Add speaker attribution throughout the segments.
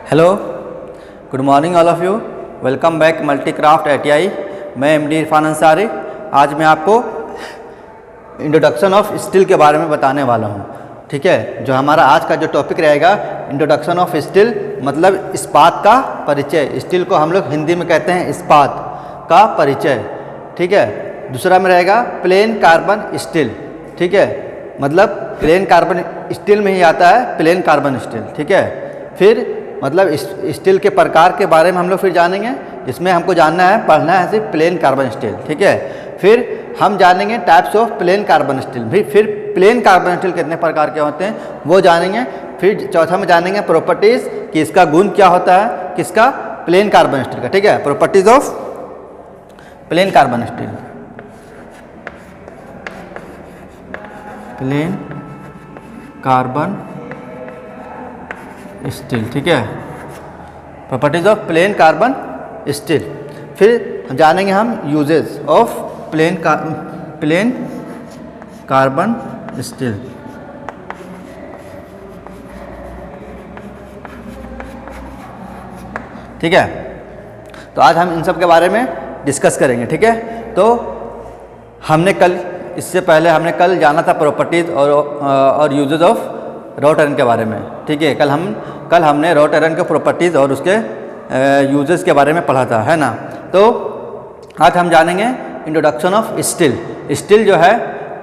Speaker 1: Hello, good morning all of you. Welcome back Multicraft ATI। मैं MD Irfan Ansari. आज मैं आपको इंट्रोडक्शन ऑफ स्टील के बारे में बताने वाला हूँ। ठीक है, जो हमारा आज का जो टॉपिक रहेगा इंट्रोडक्शन ऑफ स्टील, मतलब इस्पात का परिचय। स्टील को हम लोग हिंदी में कहते हैं इस्पात का परिचय। ठीक है, दूसरा में रहेगा प्लेन कार्बन स्टील। ठीक है, मतलब प्लेन कार्बन स्टील में ही आता है प्लेन कार्बन स्टील। ठीक है, फिर मतलब स्टील के प्रकार के बारे में हम लोग फिर जानेंगे। इसमें हमको जानना है, पढ़ना है सिर्फ प्लेन कार्बन स्टील। ठीक है, फिर हम जानेंगे types of plain carbon steel. फिर प्लेन कार्बन स्टील कितने प्रकार के होते हैं वो जानेंगे। फिर चौथा में जानेंगे प्रॉपर्टीज़ कि इसका गुण क्या होता है, किसका, प्लेन कार्बन स्टील का। ठीक है, properties of plain carbon steel, plane carbon steel. ठीक है, properties of plain carbon steel. फिर जानेंगे हम uses of plain carbon steel. ठीक है, तो आज हम इन सब के बारे में डिस्कस करेंगे। ठीक है, तो हमने कल, इससे पहले हमने कल जाना था प्रॉपर्टीज और यूजेस ऑफ रॉट आयरन के बारे में। ठीक है, कल हमने रॉट आयरन के प्रॉपर्टीज़ और उसके यूजेस के बारे में पढ़ा था, है ना। तो आज हम जानेंगे इंट्रोडक्शन ऑफ स्टील। स्टील जो है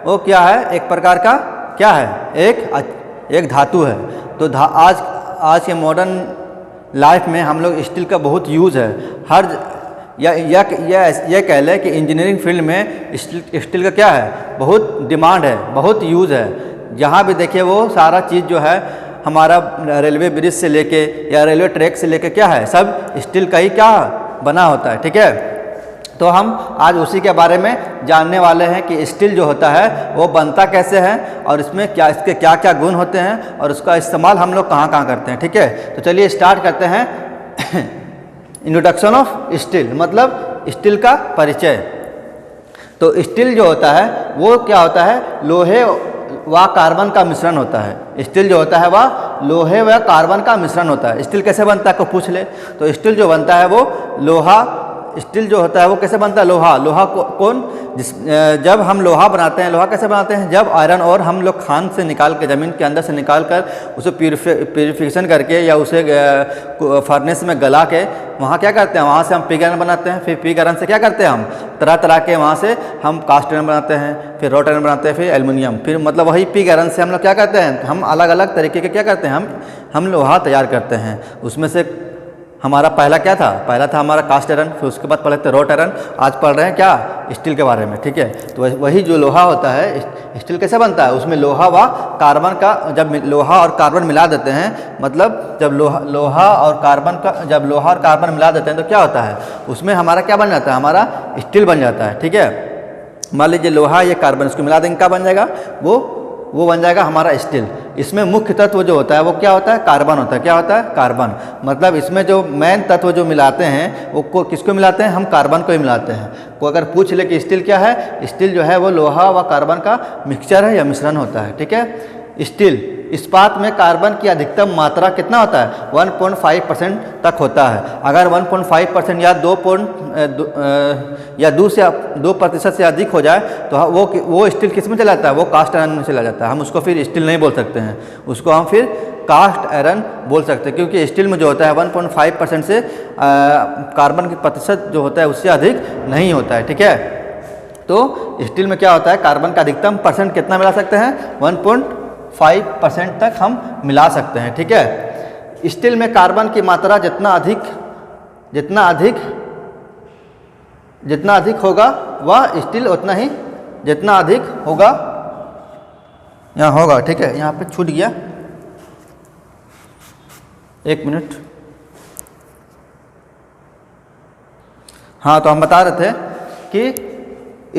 Speaker 1: वो क्या है, एक प्रकार का क्या है, एक धातु है। तो आज के मॉडर्न लाइफ में हम लोग स्टील का बहुत यूज़ है। हर यह कह लें कि इंजीनियरिंग फील्ड में स्टील का क्या है, बहुत डिमांड है, बहुत यूज़ है। जहाँ भी देखिए वो सारा चीज़ जो है हमारा रेलवे ब्रिज से लेके या रेलवे ट्रैक से लेके क्या है, सब स्टील का ही क्या बना होता है। ठीक है, तो हम आज उसी के बारे में जानने वाले हैं कि स्टील जो होता है वो बनता कैसे है और इसमें क्या, इसके क्या क्या गुण होते हैं और उसका इस्तेमाल हम लोग कहाँ कहाँ करते हैं। ठीक है, तो चलिए स्टार्ट करते हैं। इंट्रोडक्शन ऑफ स्टील मतलब स्टील का परिचय। तो स्टील जो होता है वो क्या होता है, लोहे व कार्बन का मिश्रण होता है। स्टील जो होता है वह लोहे व कार्बन का मिश्रण होता है। स्टील कैसे बनता है को पूछ ले, तो स्टील जो बनता है वो लोहा, स्टील जो होता है वो कैसे बनता है, लोहा जब हम लोहा बनाते हैं, लोहा कैसे बनाते हैं, जब आयरन और हम लोग खान से निकाल के, ज़मीन के अंदर से निकाल कर उसे प्यूरिफिकेशन करके या उसे फर्नेस में गला के वहाँ क्या करते हैं, वहाँ से हम पिग आयरन बनाते हैं। फिर पिग आयरन से क्या करते हैं, हम तरह तरह के वहाँ से हम कास्ट आयरन बनाते हैं, फिर रॉट आयरन बनाते हैं, फिर एल्युमिनियम। फिर मतलब वही पिग आयरन से हम लोग क्या करते हैं, हम अलग अलग तरीके के क्या करते हैं, हम लोहा तैयार करते हैं। उसमें से हमारा पहला क्या था, पहला था हमारा कास्ट आयरन, फिर उसके बाद पढ़े थे रॉट आयरन, आज पढ़ रहे हैं क्या, स्टील के बारे में। ठीक है, तो वही जो लोहा होता है, स्टील कैसे बनता है, उसमें लोहा व कार्बन का, जब लोहा और कार्बन मिला देते हैं, मतलब जब लोहा और कार्बन मिला देते हैं तो क्या होता है, उसमें हमारा क्या बन जाता है, हमारा स्टील बन जाता है। ठीक है, मान लीजिए लोहा या कार्बन इसको मिला देंगे, क्या बन जाएगा, वो बन जाएगा हमारा स्टील। इसमें मुख्य तत्व जो होता है वो क्या होता है, कार्बन होता है। क्या होता है, कार्बन। मतलब इसमें जो मेन तत्व जो मिलाते हैं वो किसको मिलाते हैं, हम कार्बन को ही मिलाते हैं। को अगर पूछ ले कि स्टील क्या है, स्टील जो है वो लोहा व कार्बन का मिक्सचर है या मिश्रण होता है। ठीक है, स्टील इस्पात में कार्बन की अधिकतम मात्रा कितना होता है, 1.5% तक होता है। अगर 1.5% या 2% से अधिक हो जाए तो वो स्टील किस में चला जाता है, वो कास्ट आयरन में चला जाता है। हम उसको फिर स्टील नहीं बोल सकते हैं, उसको हम फिर कास्ट आयरन बोल सकते हैं, क्योंकि स्टील में जो होता है 1.5% से कार्बन की प्रतिशत जो होता है उससे अधिक नहीं होता है। ठीक है, तो स्टील में क्या होता है, कार्बन का अधिकतम परसेंट कितना मिला सकते हैं, 1.5% तक हम मिला सकते हैं। ठीक है, स्टील में कार्बन की मात्रा जितना अधिक होगा वह स्टील उतना ही जितना अधिक होगा यहाँ होगा। ठीक है, यहाँ पे छूट गया, एक मिनट। हाँ, तो हम बता रहे थे कि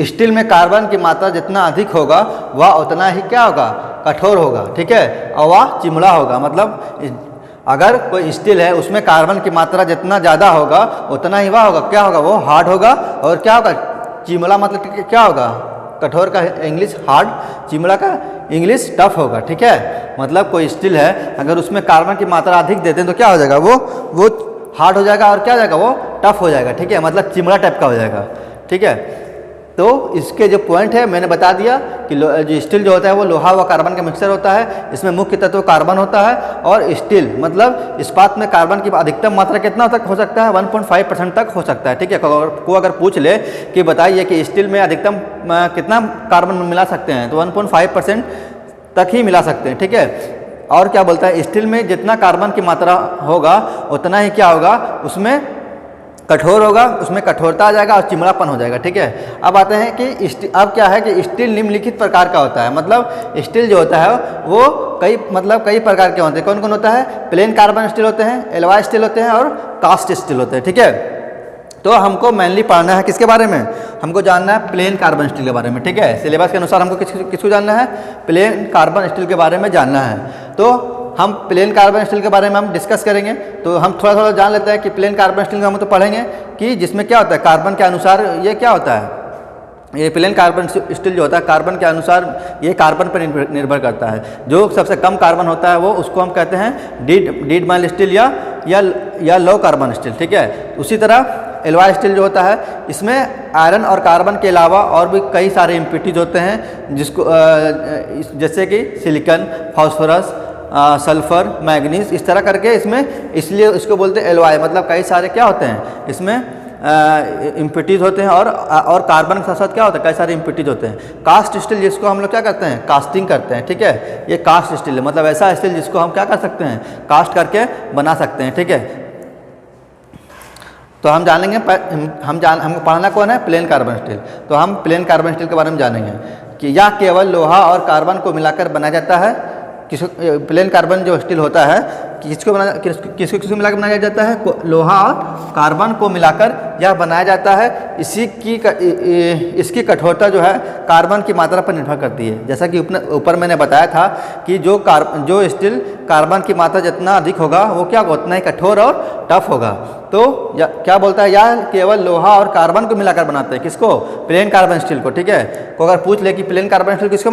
Speaker 1: स्टील में कार्बन की मात्रा जितना अधिक होगा वह उतना ही क्या होगा, कठोर होगा। ठीक है, और वह चिमड़ा होगा। मतलब अगर कोई स्टील है उसमें कार्बन की मात्रा जितना ज़्यादा होगा उतना ही वह होगा क्या होगा, वो हार्ड होगा। और क्या होगा, चिमड़ा मतलब क्या होगा, कठोर का इंग्लिश हार्ड, चिमड़ा का इंग्लिश टफ होगा। ठीक है, मतलब कोई स्टील है अगर उसमें कार्बन की मात्रा अधिक देते हैं तो क्या हो जाएगा, वो हार्ड हो जाएगा और क्या हो जाएगा, वो टफ हो जाएगा। ठीक है, मतलब चिमड़ा टाइप का हो जाएगा। ठीक है, तो इसके जो पॉइंट है मैंने बता दिया कि जो स्टील जो होता है वो लोहा व कार्बन का मिक्सचर होता है। इसमें मुख्य तत्व कार्बन होता है और स्टील मतलब इस्पात में कार्बन की अधिकतम मात्रा कितना तक हो सकता है, 1.5% तक हो सकता है। ठीक है, को अगर पूछ ले कि बताइए कि स्टील में अधिकतम कितना कार्बन मिला सकते हैं, तो 1.5% तक ही मिला सकते हैं। ठीक है, और क्या बोलता है, स्टील में जितना कार्बन की मात्रा होगा उतना ही क्या होगा, उसमें कठोर होगा, उसमें कठोरता आ जाएगा और चिमड़ापन हो जाएगा। ठीक है, अब आते हैं कि अब क्या है कि स्टील निम्नलिखित प्रकार का होता है। मतलब स्टील जो होता है वो कई प्रकार के होते हैं। कौन कौन होता है, प्लेन कार्बन स्टील होते हैं, एलॉय स्टील होते हैं और कास्ट स्टील होते हैं। ठीक है, तो हमको मेनली पढ़ना है किसके बारे में, हमको जानना है प्लेन कार्बन स्टील के बारे में। ठीक है, सिलेबस के अनुसार हमको किसको जानना है, प्लेन कार्बन स्टील के बारे में जानना है। तो हम प्लेन कार्बन स्टील के बारे में हम डिस्कस करेंगे। तो हम थोड़ा थोड़ा जान लेते हैं कि प्लेन कार्बन स्टील का हम तो पढ़ेंगे कि जिसमें क्या होता है, कार्बन के अनुसार ये क्या होता है, ये प्लेन कार्बन स्टील जो होता है कार्बन के अनुसार ये कार्बन पर निर्भर करता है। जो सबसे कम कार्बन होता है वो उसको हम कहते हैं डीड माइल स्टील या लो कार्बन स्टील। ठीक है, उसी तरह एलॉय स्टील जो होता है इसमें आयरन और कार्बन के अलावा और भी कई सारे इम्प्योरिटीज होते हैं जिसको जैसे कि सिलिकॉन, फास्फोरस, सल्फर, मैग्नीज, इस तरह करके इसमें, इसलिए इसको बोलते हैं एलॉय। मतलब कई सारे क्या होते हैं इसमें इम्प्योरिटीज होते हैं और कार्बन के साथ साथ क्या होता है कई सारे इम्प्योरिटीज होते हैं। कास्ट स्टील जिसको हम लोग क्या करते हैं, कास्टिंग करते हैं। ठीक है, ये कास्ट स्टील है, मतलब ऐसा स्टील जिसको हम क्या कर सकते हैं, कास्ट करके बना सकते हैं। ठीक है, तो हम जानेंगे हमको पढ़ना कौन है, प्लेन कार्बन स्टील। तो हम प्लेन कार्बन स्टील के बारे में जानेंगे कि यह केवल लोहा और कार्बन को मिलाकर बनाया जाता है। प्लेन कार्बन जो स्टील होता है किसको मिलाकर बनाया जाता है, लोहा और कार्बन को मिलाकर यह बनाया जाता है। इसकी कठोरता जो है कार्बन की मात्रा पर निर्भर करती है। जैसा कि ऊपर मैंने बताया था कि जो स्टील कार्बन की मात्रा जितना अधिक होगा वो क्या उतना ही कठोर और टफ होगा। तो क्या बोलता है, यह केवल लोहा और कार्बन को मिलाकर बनाते हैं। किसको, प्लेन कार्बन स्टील को। ठीक है, को अगर पूछ ले कि प्लेन कार्बन स्टील किसको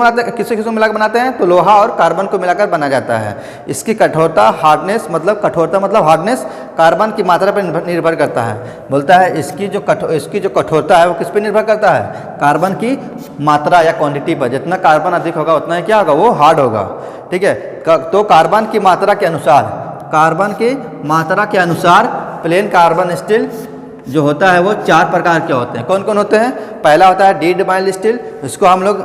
Speaker 1: मिलाकर बनाते हैं, तो लोहा और कार्बन को मिलाकर बनाया जाता है। इसकी कठोरता हार्डनेस मतलब हार्डनेस कार्बन की मात्रा पर निर्भर करता है। बोलता है इसकी जो कठोरता है वो किस पर निर्भर करता है, कार्बन की मात्रा या क्वांटिटी पर। जितना कार्बन अधिक होगा उतना ही क्या होगा, वो हार्ड होगा। ठीक है, तो कार्बन की मात्रा के अनुसार प्लेन कार्बन स्टील जो होता है वो 4 प्रकार के होते हैं। कौन कौन होते हैं, पहला होता है डीड माइल स्टील, इसको हम लोग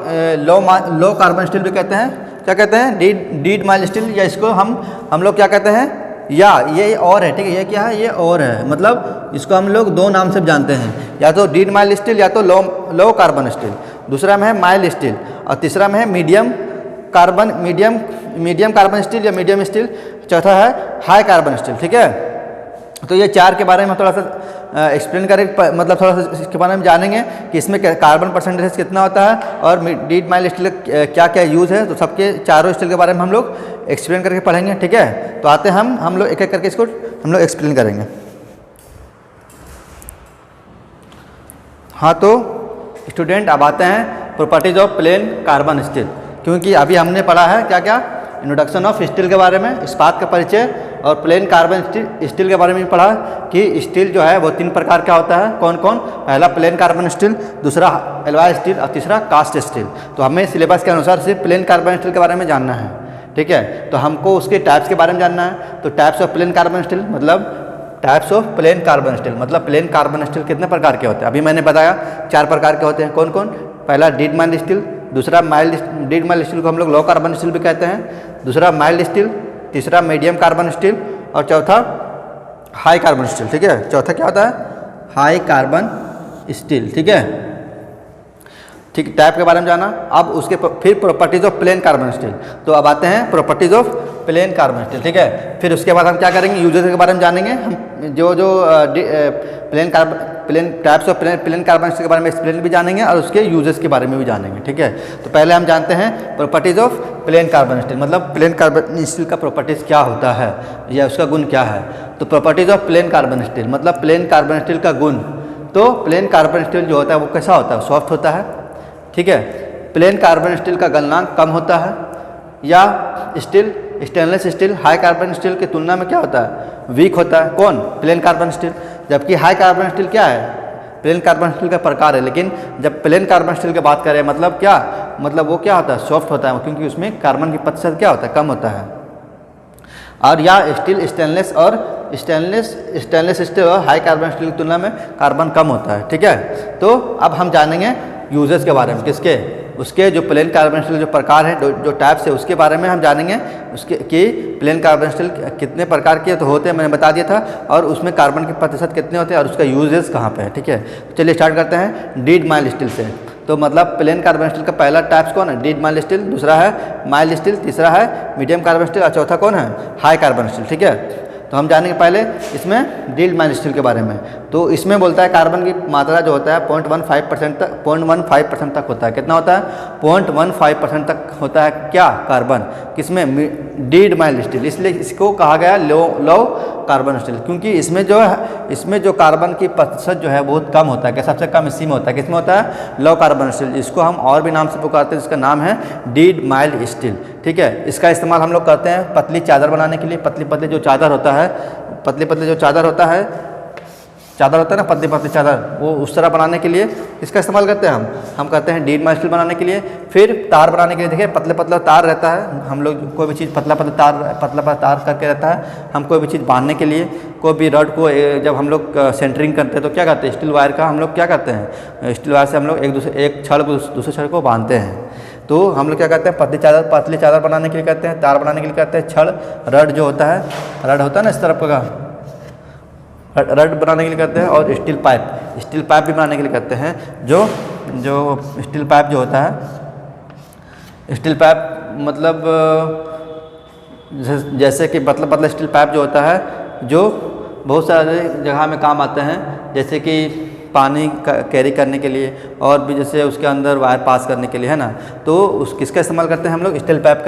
Speaker 1: लो कार्बन स्टील भी कहते हैं। क्या कहते हैं, डीड माइल स्टील, या इसको हम लोग क्या कहते हैं, या ये और है। ठीक है, ये क्या है, ये और है, मतलब इसको हम लोग 2 नाम से जानते हैं, या तो डीड माइल स्टील या तो लो कार्बन स्टील। दूसरा में है माइल स्टील और तीसरा में है मीडियम कार्बन स्टील या मीडियम स्टील। चौथा है हाई कार्बन स्टील। ठीक है, तो ये 4 के बारे में थोड़ा सा एक्सप्लेन करें, मतलब थोड़ा सा इसके बारे में जानेंगे कि इसमें कार्बन परसेंटेज कितना होता है और डीड माइल स्टील क्या क्या यूज़ है। तो सबके चारों स्टील के बारे में हम लोग एक्सप्लेन करके पढ़ेंगे। ठीक है, तो आते हैं हम लोग एक एक करके इसको हम लोग एक्सप्लेन करेंगे। हाँ, तो स्टूडेंट अब आते हैं properties of plain carbon steel, क्योंकि अभी हमने पढ़ा है क्या क्या, इंट्रोडक्शन ऑफ स्टील के बारे में, इस्पात का परिचय, और प्लेन कार्बन स्टील के बारे में पढ़ा कि स्टील जो है वो 3 प्रकार का होता है। कौन कौन, पहला प्लेन कार्बन स्टील, दूसरा एलॉय स्टील और तीसरा कास्ट स्टील। तो हमें सिलेबस के अनुसार सिर्फ प्लेन कार्बन स्टील के बारे में जानना है। ठीक है, तो हमको उसके टाइप्स के बारे में जानना है। तो types of plain carbon steel मतलब प्लेन कार्बन स्टील कितने प्रकार के होते हैं, अभी मैंने बताया 4 प्रकार के होते हैं। कौन कौन, पहला डीड माइल स्टील, दूसरा डीड माइल स्टील को हम लोग लो कार्बन स्टील भी कहते हैं, दूसरा माइल्ड स्टील, तीसरा मीडियम कार्बन स्टील और चौथा हाई कार्बन स्टील। ठीक है, चौथा क्या होता है, हाई कार्बन स्टील। ठीक है, ठीक, टाइप के बारे में जाना। अब उसके फिर properties of plain carbon steel. तो अब आते हैं properties of plain carbon steel. ठीक है, फिर उसके बाद हम क्या करेंगे, यूजेस के बारे में जानेंगे। हम जो plain types of plain carbon steel के बारे में एक्सप्लेन भी जानेंगे और उसके यूजेस के बारे में भी जानेंगे। ठीक है, तो पहले हम जानते हैं properties of plain carbon steel, मतलब प्लेन कार्बन स्टील का प्रॉपर्टीज क्या होता है या उसका गुण क्या है। तो properties of plain carbon steel मतलब प्लेन कार्बन स्टील का गुण। तो प्लेन कार्बन स्टील जो होता है वो कैसा होता है, सॉफ्ट होता है। ठीक है। प्लेन कार्बन स्टील का गलनांक कम होता है, या stainless steel high carbon steel की तुलना में क्या होता है, वीक होता है। कौन? Plane carbon steel. जबकि हाई कार्बन स्टील क्या है, प्लेन कार्बन स्टील का प्रकार है, लेकिन जब प्लेन कार्बन स्टील की बात करें मतलब क्या, मतलब वो क्या होता है, सॉफ्ट होता है, क्योंकि उसमें कार्बन की प्रतिशत क्या होता है, कम होता है। और या स्टेनलेस स्टील और हाई कार्बन स्टील की तुलना में कार्बन कम होता है, ठीक है। तो अब हम जानेंगे यूजेस के बारे में, किसके, उसके जो प्लेन कार्बन स्टील जो प्रकार है, जो टाइप्स है, उसके बारे में हम जानेंगे। उसके कि प्लेन कार्बन स्टील कितने प्रकार के तो होते हैं, मैंने बता दिया था, और उसमें कार्बन के प्रतिशत कितने होते हैं, और उसका यूजेस कहाँ पे है, ठीक है। चलिए स्टार्ट करते हैं डीड माइल्ड स्टील से। तो मतलब प्लेन कार्बन स्टील का पहला टाइप्स कौन है, डीड माइल्ड स्टील, दूसरा है माइल्ड स्टील, तीसरा है मीडियम कार्बन स्टील, और चौथा कौन है, हाई कार्बन स्टील, ठीक है। तो हम जानेंगे पहले इसमें डीड माइल्ड स्टील के बारे में। तो इसमें बोलता है कार्बन की मात्रा जो होता है 0.15% तक होता है। कितना होता है, 0.15% तक होता है क्या, कार्बन, किसमें, डीड माइल्ड स्टील। इसलिए इसको कहा गया लो कार्बन स्टील, क्योंकि इसमें जो कार्बन की प्रतिशत जो है बहुत कम होता है। क्या, सबसे कम इसी में होता है, किसमें होता है, लो कार्बन स्टील। इसको हम और भी नाम से पुकारते हैं, जिसका नाम है डीड माइल्ड स्टील, ठीक है। इसका इस्तेमाल हम लोग करते हैं पतली चादर बनाने के लिए। पतली जो चादर होता है, पतली जो चादर होता है ना, पतली चादर, वो उस तरह बनाने के लिए इसका इस्तेमाल करते हैं हम करते हैं डीड माइल्ड स्टील बनाने के लिए। फिर तार बनाने के लिए, देखिए पतला तार रहता है, हम लोग कोई भी चीज़ पतला तार करके रहता है। हम कोई भी चीज़ बांधने के लिए, कोई भी रड को जब हम लोग सेंटरिंग करते हैं तो क्या करते हैं, स्टील वायर का हम लोग क्या करते हैं, स्टील वायर से हम लोग एक छड़ को दूसरे छड़ को बांधते हैं। तो हम लोग क्या करते हैं, पतली चादर बनाने के लिए करते हैं, तार बनाने के लिए करते हैं छड़, रड जो होता है, रड होता है ना इस तरफ का, रड बनाने के लिए करते हैं। और स्टील पाइप भी बनाने के लिए करते हैं। जो स्टील पाइप जो होता है, स्टील पाइप मतलब जैसे कि पतला स्टील पाइप जो होता है, जो बहुत सारे जगह में काम आते हैं, जैसे कि पानी कैरी करने के लिए, और भी जैसे उसके अंदर वायर पास करने के लिए, है ना। तो किसका इस्तेमाल करते हैं हम लोग, स्टील पाइप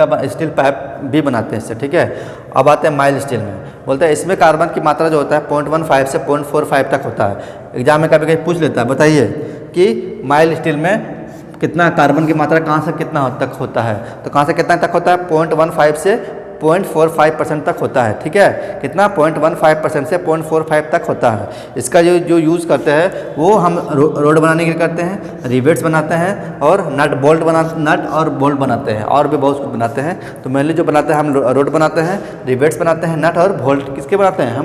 Speaker 1: भी बनाते हैं इससे, ठीक है। अब आते हैं माइल्ड स्टील में। बोलते हैं इसमें कार्बन की मात्रा जो होता है 0.15 से 0.45 तक होता है। एग्जाम में कभी पूछ लेता है, बताइए कि माइल्ड स्टील में कितना कार्बन की मात्रा कहाँ से कितना तक होता है। तो कहाँ से कितना तक होता है, 0.15 से 0.45% तक होता है, ठीक है। कितना, 0.15% से 0.45 तक होता है। इसका जो यूज़ करते हैं वो हम रोड बनाने के लिए करते हैं, रिवेट्स बनाते हैं, और नट और बोल्ट बनाते हैं, और भी बहुत कुछ बनाते हैं। तो मेनली जो बनाते हैं हम रोड बनाते हैं, रिवेट्स बनाते हैं, नट और बोल्ट किसके बनाते हैं,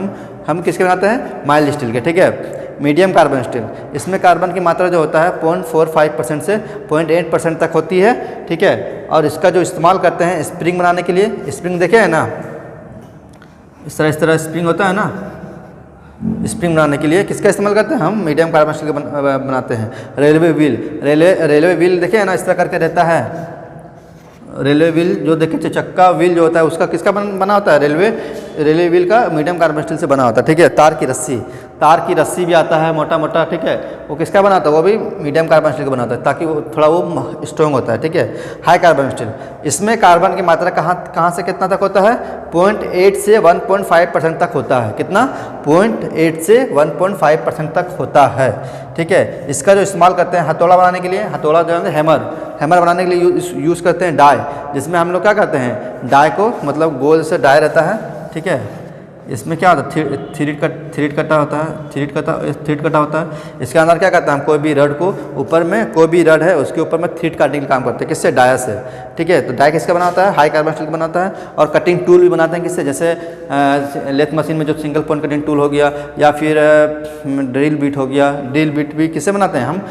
Speaker 1: हम किसके बनाते हैं, माइल्ड स्टील के, ठीक है। मीडियम कार्बन स्टील, इसमें कार्बन की मात्रा जो होता है 0.45% से 0.8% तक होती है, ठीक है। और इसका जो इस्तेमाल करते हैं स्प्रिंग बनाने के लिए, स्प्रिंग देखे है ना, इस तरह स्प्रिंग होता है ना, स्प्रिंग बनाने के लिए किसका इस्तेमाल करते हैं हम, मीडियम कार्बन स्टील का बनाते हैं। रेलवे व्हील देखे है ना, इस तरह करके रहता है। रेलवे व्हील जो देखे, चक्का व्हील जो होता है उसका किसका बना होता है, रेलवे व्हील का मीडियम कार्बन स्टील से बना होता है, ठीक है। तार की रस्सी भी आता है मोटा, ठीक है, वो किसका बनाता है, वो भी मीडियम कार्बन स्टील का बनाता है, ताकि वो थोड़ा वो स्ट्रॉन्ग होता है, ठीक है। हाई कार्बन स्टील, इसमें कार्बन की मात्रा कहाँ से कितना तक होता है, 0.8 से 1.5% तक होता है। कितना, 0.8 से 1.5% तक होता है, ठीक है। इसका जो इस्तेमाल करते हैं हथौड़ा बनाने के लिए, हथौड़ा जो है हैमर बनाने के लिए यूज़ करते हैं डाई, जिसमें हम लोग क्या करते हैं, डाई को मतलब गोल से डाई रहता है, ठीक है। इसमें क्या होता है, थ्रेड कटा होता है। इसके अंदर क्या करता है, हम कोई भी रड को ऊपर में, कोई भी रड है उसके ऊपर में थ्रेड काटने का काम करते हैं, किससे, डाया से, ठीक है। तो डाई किसका बनाता है, हाई कार्बन स्टील बनाता है। और कटिंग टूल भी बनाते हैं किससे, जैसे लेथ मशीन में जो सिंगल पॉइंट कटिंग टूल हो गया, या फिर ड्रिल बीट हो गया, ड्रिल बीट भी किससे बनाते हैं हम,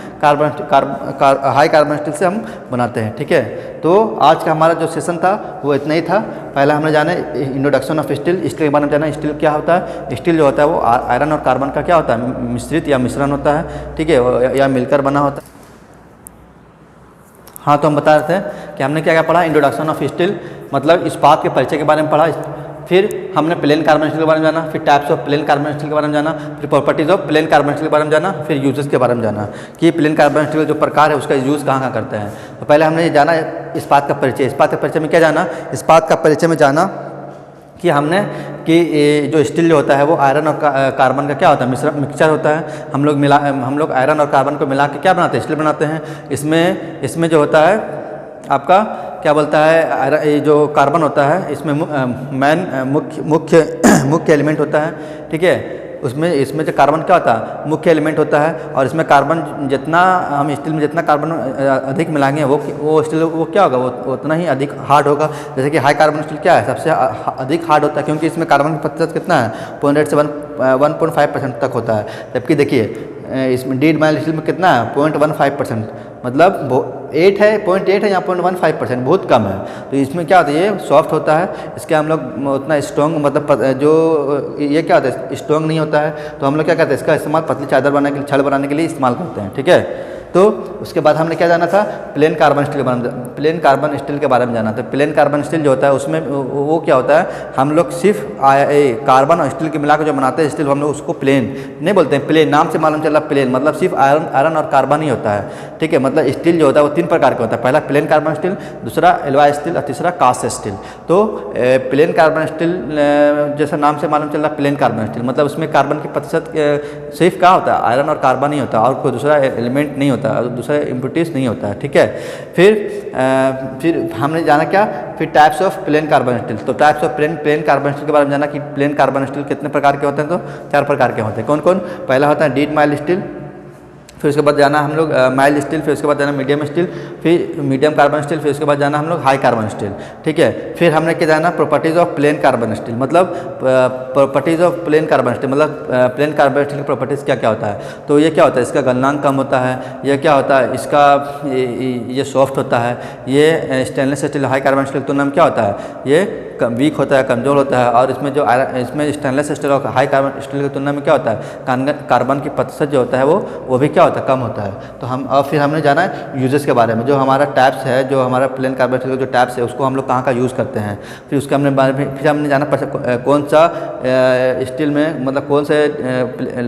Speaker 1: हाई कार्बन स्टील से हम बनाते हैं, ठीक है। तो आज का हमारा जो सेशन था वो इतना ही था। पहला हमने जाना इंट्रोडक्शन ऑफ स्टील के बारे में जाना, स्टील क्या होता है। स्टील जो होता है वो आयरन और कार्बन का क्या होता है, मिश्रित या मिश्रण होता है, ठीक है, या मिलकर बना होता है। हाँ, तो हम बता रहे थे कि हमने क्या पढ़ा, इंट्रोडक्शन ऑफ स्टील मतलब इस्पात के परिचय के बारे में पढ़ा। फिर हमने प्लेन कार्बन स्टील के बारे में जाना, फिर types of plain carbon steel के बारे में जाना, फिर properties of plain carbon steel के बारे में जाना, फिर यूजेस के बारे में जाना कि प्लेन कार्बन स्टील जो प्रकार है उसका यूज़ कहाँ करते हैं। तो पहले हमने जाना इस्पात का परिचय। इस्पात के परिचय में क्या जाना, इस्पात का परिचय में जाना कि हमने कि ये जो स्टील जो होता है वो आयरन और कार्बन का क्या होता है, मिक्सचर होता है। हम लोग आयरन और कार्बन को मिला के क्या बनाते हैं, स्टील बनाते हैं। इसमें जो होता है आपका क्या बोलता है, ये जो कार्बन होता है इसमें मुख्य एलिमेंट होता है, ठीक है। इसमें जो कार्बन क्या होता है, मुख्य एलिमेंट होता है। और इसमें कार्बन जितना हम स्टील में जितना कार्बन अधिक मिलाएंगे वो स्टील वो क्या होगा, वो उतना ही अधिक हार्ड होगा। जैसे कि हाई कार्बन स्टील क्या है, सबसे अधिक हार्ड होता है, क्योंकि इसमें कार्बन का प्रतिशत कितना है, 0.8 से 1.5% तक होता है। जबकि देखिए इसमें डी माइल स्टील में कितना है, 0.15%, मतलब 8 है, 0.8 है या 0.15%, बहुत कम है। तो इसमें क्या होता है, ये सॉफ्ट होता है, इसके हम लोग उतना स्ट्रॉन्ग मतलब जो ये क्या होता है स्ट्रॉन्ग नहीं होता है। तो हम लोग क्या करते हैं, इसका इस्तेमाल पतली चादर बनाने के लिए, छड़ बनाने के लिए इस्तेमाल करते हैं, ठीक है। तो उसके बाद हमने क्या जाना था, प्लेन कार्बन स्टील के बारे में जाना था। प्लेन कार्बन स्टील जो होता है उसमें वो क्या होता है, हम लोग सिर्फ कार्बन और स्टील के मिला के जो बनाते हैं स्टील, हम लोग उसको प्लेन नहीं बोलते हैं। प्लेन नाम से मालूम चला प्लेन मतलब सिर्फ आयरन और कार्बन ही होता है, ठीक है। मतलब स्टील जो होता है वो 3 प्रकार का होता है, पहला प्लेन कार्बन स्टील, दूसरा एलॉय स्टील और तीसरा कास्ट स्टील। तो प्लेन कार्बन स्टील जैसा नाम से मालूम चल रहा है, प्लेन कार्बन स्टील मतलब उसमें कार्बन की प्रतिशत सिर्फ क्या होता है, आयरन और कार्बन ही होता है, और कोई दूसरा एलिमेंट नहीं होता, दूसरा इम्प्योरिटीज नहीं होता है, ठीक है। फिर हमने जाना क्या, फिर types of plain carbon steel. तो types of plain carbon steel के बारे में जाना कि प्लेन कार्बन स्टील कितने प्रकार के होते हैं, तो 4 प्रकार के होते हैं। कौन कौन, पहला होता है डीड माइल स्टील, फिर उसके बाद जाना हम लोग माइल्ड स्टील, फिर उसके बाद जाना मीडियम स्टील, फिर मीडियम कार्बन स्टील, फिर उसके बाद जाना हम लोग हाई कार्बन स्टील, ठीक है। फिर हमने क्या जाना, properties of plain carbon steel, मतलब properties of plain carbon steel मतलब प्लेन कार्बन स्टील की प्रॉपर्टीज़ क्या क्या होता है। तो ये क्या होता है, इसका गलनांक कम होता है, ये क्या होता है, इसका ये सॉफ्ट होता है, ये stainless steel high carbon steel की तुलना में क्या होता है, ये वीक होता है, कमज़ोर होता है। और इसमें जो इसमें स्टेनलेस स्टील और हाई कार्बन स्टील की तुलना में क्या होता है, कार्बन की प्रतिशत जो होता है वो भी क्या होता है, कम होता है। तो और फिर हमने जाना है यूजेस के बारे में, जो हमारा टैप्स है, जो हमारा प्लेन कार्बन स्टील का जो टैप्स है उसको हम लोग कहाँ का यूज़ करते हैं। फिर उसके हमने बारे में फिर हमने जाना कौन सा स्टील में मतलब कौन से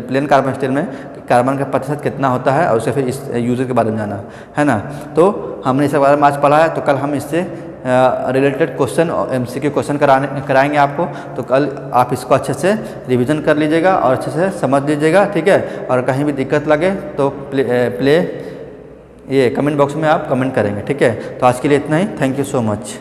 Speaker 1: प्लेन कार्बन स्टील में कार्बन का प्रतिशत कितना होता है, और उससे फिर इस यूज़र के बारे में जाना है ना। तो हमने इसके बारे में आज पढ़ा है, तो कल हम इससे रिलेटेड क्वेश्चन और MCQ क्वेश्चन कराएंगे आपको। तो कल आप इसको अच्छे से रिवीजन कर लीजिएगा और अच्छे से समझ लीजिएगा, ठीक है। और कहीं भी दिक्कत लगे तो ये कमेंट बॉक्स में आप कमेंट करेंगे, ठीक है। तो आज के लिए इतना ही, थैंक यू सो मच।